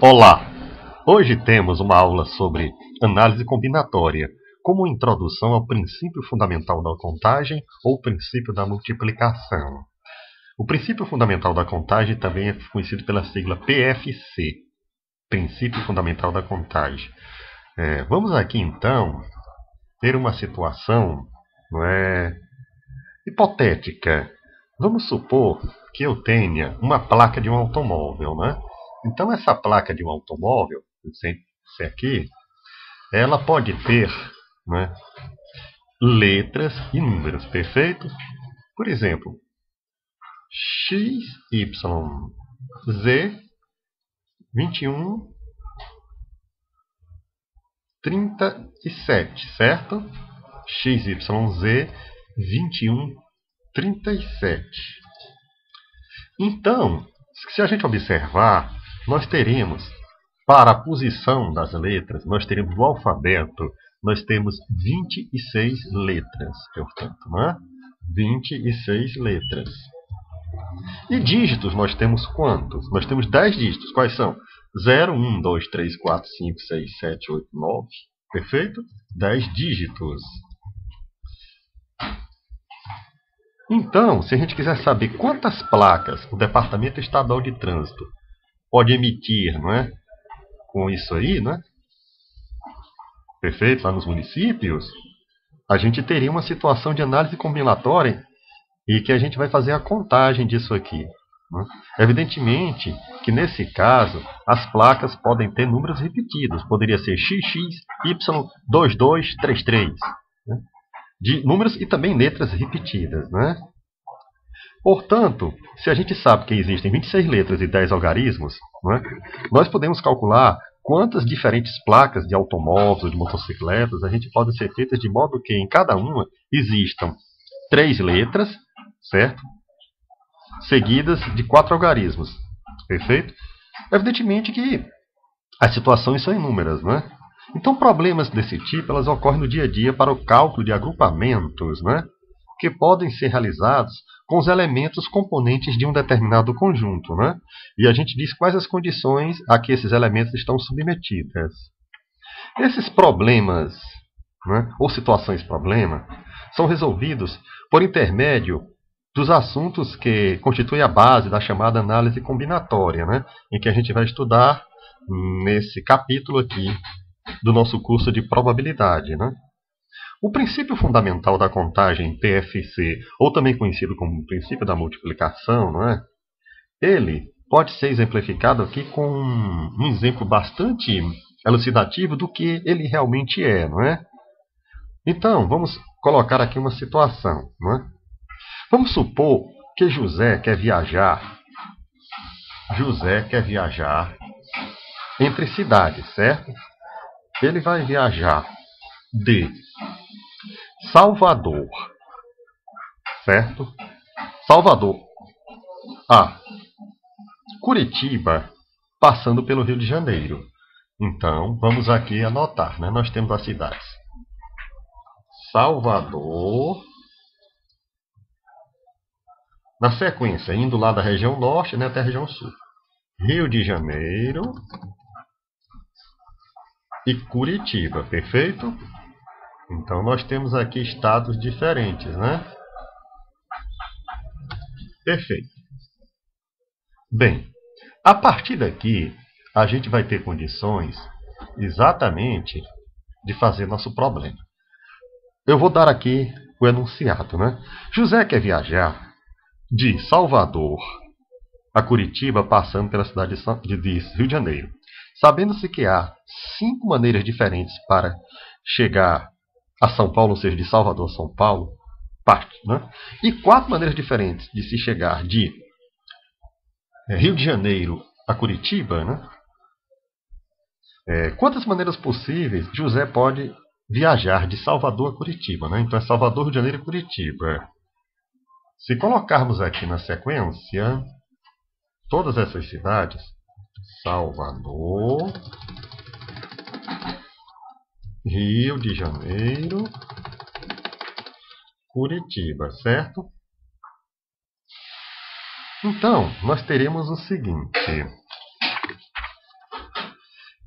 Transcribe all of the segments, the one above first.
Olá! Hoje temos uma aula sobre análise combinatória, como introdução ao princípio fundamental da contagem ou princípio da multiplicação. O princípio fundamental da contagem também é conhecido pela sigla PFC, princípio fundamental da contagem. Vamos aqui então ter uma situação, hipotética. Vamos supor que eu tenha uma placa de um automóvel, né? Então essa placa de um automóvel, esse aqui, ela pode ter, né, letras e números, perfeito? Por exemplo, X, Y, Z, 21, 37, certo? X, Y, Z, 21, 37. Então, se a gente observar, nós teremos, para a posição das letras, nós teremos no alfabeto, nós temos 26 letras, portanto, né? 26 letras. E dígitos nós temos quantos? Nós temos 10 dígitos. Quais são? 0, 1, 2, 3, 4, 5, 6, 7, 8, 9. Perfeito? 10 dígitos. Então, se a gente quiser saber quantas placas o Departamento Estadual de Trânsito pode emitir, não é? Com isso aí, né? Perfeito? Lá nos municípios, a gente teria uma situação de análise combinatória e que a gente vai fazer a contagem disso aqui. Né? Evidentemente que nesse caso as placas podem ter números repetidos. Poderia ser XXY2233. Né? De números e também letras repetidas. Né? Portanto, se a gente sabe que existem 26 letras e 10 algarismos, né, nós podemos calcular quantas diferentes placas de automóveis ou de motocicletas a gente pode ser feitas de modo que em cada uma existam 3 letras, certo? Seguidas de 4 algarismos. Perfeito? Evidentemente que as situações são inúmeras, né? Então, problemas desse tipo elas ocorrem no dia a dia para o cálculo de agrupamentos, né? Que podem ser realizados com os elementos componentes de um determinado conjunto, né? E a gente diz quais as condições a que esses elementos estão submetidas. Esses problemas, né, ou situações-problema, são resolvidos por intermédio dos assuntos que constituem a base da chamada análise combinatória, né, em que a gente vai estudar nesse capítulo aqui do nosso curso de probabilidade. Né? O princípio fundamental da contagem PFC, ou também conhecido como princípio da multiplicação, não é? Ele pode ser exemplificado aqui com um exemplo bastante elucidativo do que ele realmente é, não é? Então, vamos colocar aqui uma situação, não é? Vamos supor que José quer viajar entre cidades, certo? Ele vai viajar de Salvador, certo? Salvador a Curitiba, passando pelo Rio de Janeiro. Então, vamos aqui anotar, né? Nós temos as cidades Salvador, na sequência, indo lá da região norte, né, até a região sul. Rio de Janeiro e Curitiba, perfeito? Então, nós temos aqui estados diferentes, né? Perfeito. Bem, a partir daqui, a gente vai ter condições exatamente de fazer nosso problema. Eu vou dar aqui o enunciado, né? José quer viajar de Salvador a Curitiba, passando pela cidade de Rio de Janeiro. Sabendo-se que há 5 maneiras diferentes para chegar a São Paulo, ou seja, de Salvador a São Paulo, né? E 4 maneiras diferentes de se chegar de Rio de Janeiro a Curitiba, né? Quantas maneiras possíveis José pode viajar de Salvador a Curitiba, né? Então é Salvador, Rio de Janeiro e Curitiba. Se colocarmos aqui na sequência todas essas cidades, Salvador, Rio de Janeiro, Curitiba, certo? Então, nós teremos o seguinte.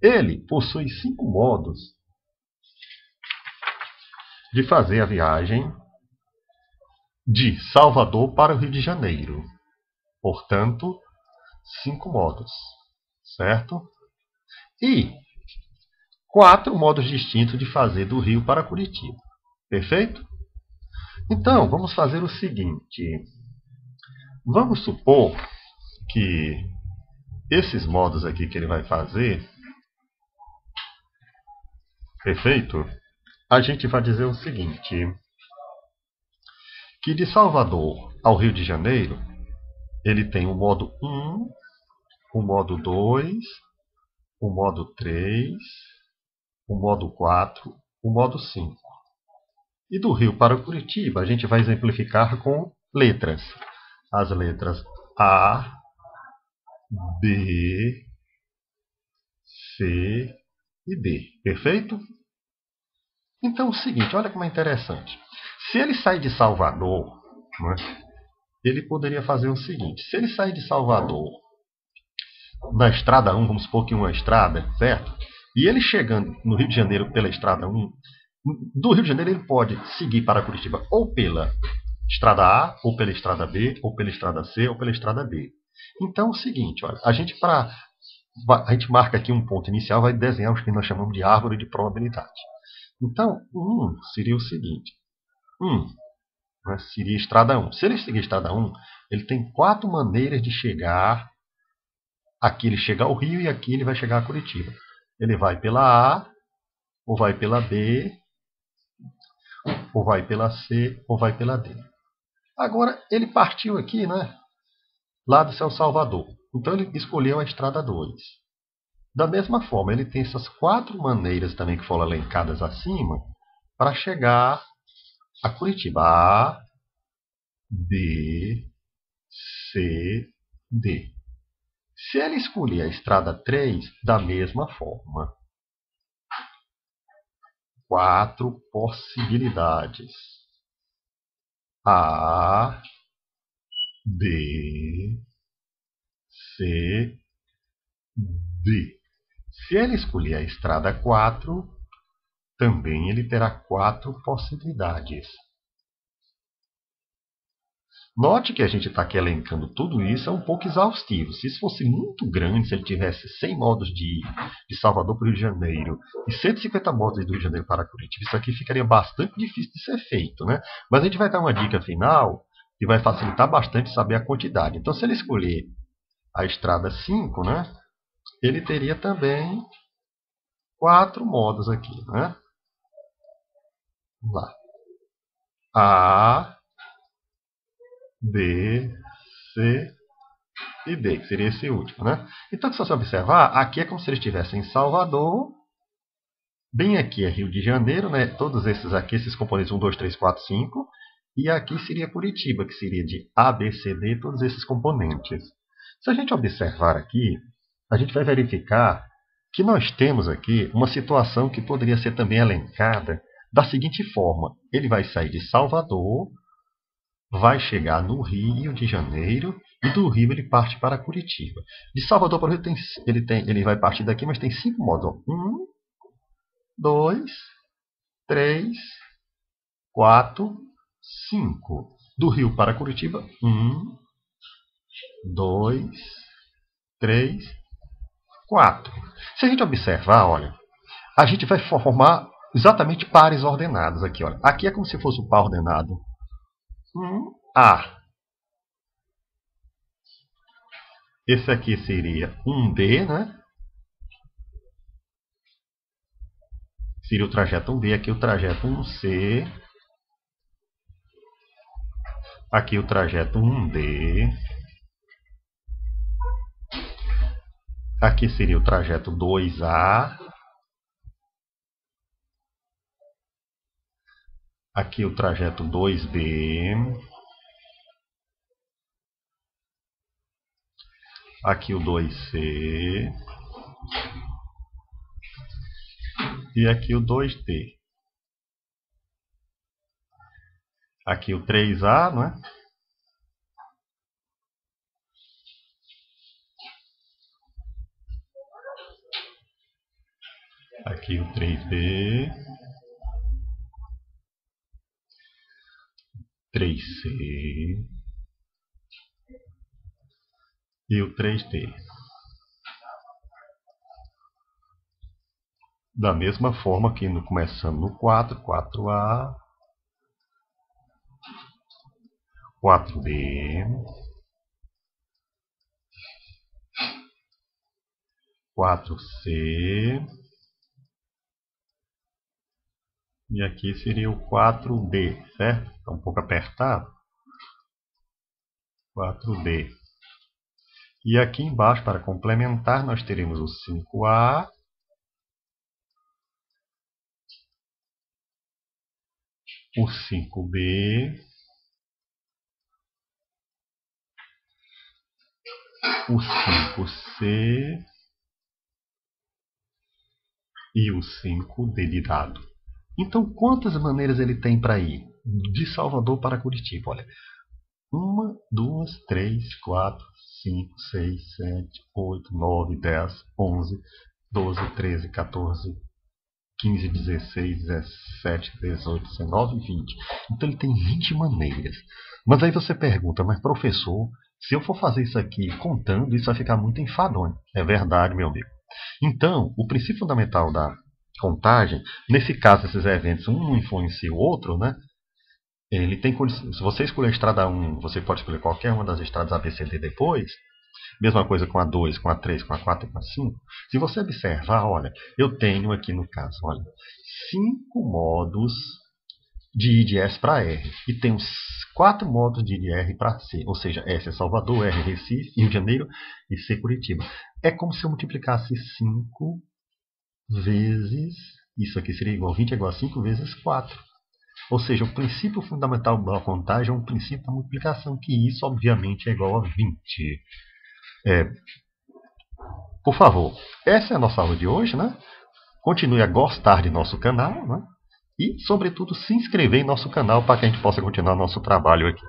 ele possui 5 modos de fazer a viagem de Salvador para o Rio de Janeiro. Portanto, 5 modos, certo? E 4 modos distintos de fazer do Rio para Curitiba. Perfeito? Então, vamos fazer o seguinte. Vamos supor que esses modos aqui que ele vai fazer, perfeito? A gente vai dizer o seguinte, que de Salvador ao Rio de Janeiro, ele tem o modo 1, o modo 2, o modo 3, o modo 4, o modo 5. E do Rio para Curitiba, a gente vai exemplificar com letras. As letras A, B, C e D. Perfeito? Então é o seguinte, olha como é interessante. Se ele sai de Salvador, né, ele poderia fazer o seguinte. Se ele sair de Salvador na estrada 1, vamos supor que uma estrada, certo? E ele chegando no Rio de Janeiro pela estrada 1, do Rio de Janeiro ele pode seguir para Curitiba ou pela estrada A, ou pela estrada B, ou pela estrada C, ou pela estrada D. Então é o seguinte, olha, a gente marca aqui um ponto inicial, vai desenhar o que nós chamamos de árvore de probabilidade. Então, 1 seria o seguinte. 1, né, seria estrada 1. Se ele seguir estrada 1, ele tem 4 maneiras de chegar. Aqui ele chega ao Rio e aqui ele vai chegar a Curitiba. Ele vai pela A, ou vai pela B, ou vai pela C, ou vai pela D. Agora, ele partiu aqui, né, lá do São Salvador. Então, ele escolheu a estrada 2. Da mesma forma, ele tem essas 4 maneiras também que foram elencadas acima para chegar a Curitiba. A, B, C, D. Se ele escolher a estrada 3, da mesma forma. 4 possibilidades. A, B, C, D. Se ele escolher a estrada 4, também ele terá 4 possibilidades. Note que a gente está aqui elencando tudo isso, é um pouco exaustivo. Se isso fosse muito grande, se ele tivesse 100 modos de Salvador para o Rio de Janeiro e 150 modos do Rio de Janeiro para Curitiba, isso aqui ficaria bastante difícil de ser feito, né? Mas a gente vai dar uma dica final que vai facilitar bastante saber a quantidade. Então, se ele escolher a estrada 5, né, ele teria também 4 modos aqui, né? Vamos lá. A, B, C e D, que seria esse último, né? Então, se você observar, aqui é como se ele estivesse em Salvador, bem aqui é Rio de Janeiro, né? Todos esses aqui, esses componentes 1, 2, 3, 4, 5, e aqui seria Curitiba, que seria de A, B, C, D, todos esses componentes. Se a gente observar aqui, a gente vai verificar que nós temos aqui uma situação que poderia ser também elencada da seguinte forma. Ele vai sair de Salvador, vai chegar no Rio de Janeiro e do Rio ele parte para Curitiba. De Salvador para o Rio ele vai partir daqui, mas tem 5 modos. 1, 2, 3, 4, 5. Do Rio para Curitiba, 1, 2, 3, 4. Se a gente observar, olha, a gente vai formar exatamente pares ordenados aqui. Olha. Aqui é como se fosse o par ordenado 1A. Esse aqui seria 1B, né? Seria o trajeto 1B, aqui o trajeto 1C. Aqui o trajeto 1D. Aqui seria o trajeto 2A. Aqui o trajeto 2B. Aqui o 2C. E aqui o 2D. Aqui o 3A, não é? Aqui o 3B, 3C e o 3D. Da mesma forma que começando no 4, 4A, 4B, 4C e aqui seria o 4D, certo? Está um pouco apertado. 4D. E aqui embaixo, para complementar, nós teremos o 5A, o 5B, o 5C e o 5D de dado. Então, quantas maneiras ele tem para ir? De Salvador para Curitiba, olha. 1, 2, 3, 4, 5, 6, 7, 8, 9, 10, 11, 12, 13, 14, 15, 16, 17, 18, 19 e 20. Então ele tem 20 maneiras. Mas aí você pergunta, mas professor, se eu for fazer isso aqui contando, isso vai ficar muito enfadonho. É verdade, meu amigo. Então, o princípio fundamental da contagem, nesse caso, esses eventos, um não influencia o outro, né? Ele tem, se você escolher a estrada 1, você pode escolher qualquer uma das estradas A, B, C, D depois. Mesma coisa com a 2, com a 3, com a 4 e com a 5. Se você observar, olha, eu tenho aqui no caso, olha, 5 modos de ir de S para R. E tenho 4 modos de ir de R para C. Ou seja, S é Salvador, R é Recife, Rio de Janeiro e C Curitiba. É como se eu multiplicasse 5 vezes, isso aqui seria igual, 20 é igual a 5 vezes 4. Ou seja, o princípio fundamental da contagem é um princípio da multiplicação, que isso obviamente é igual a 20. Por favor, essa é a nossa aula de hoje, né? Continue a gostar de nosso canal, né? E, sobretudo, se inscrever em nosso canal para que a gente possa continuar nosso trabalho aqui.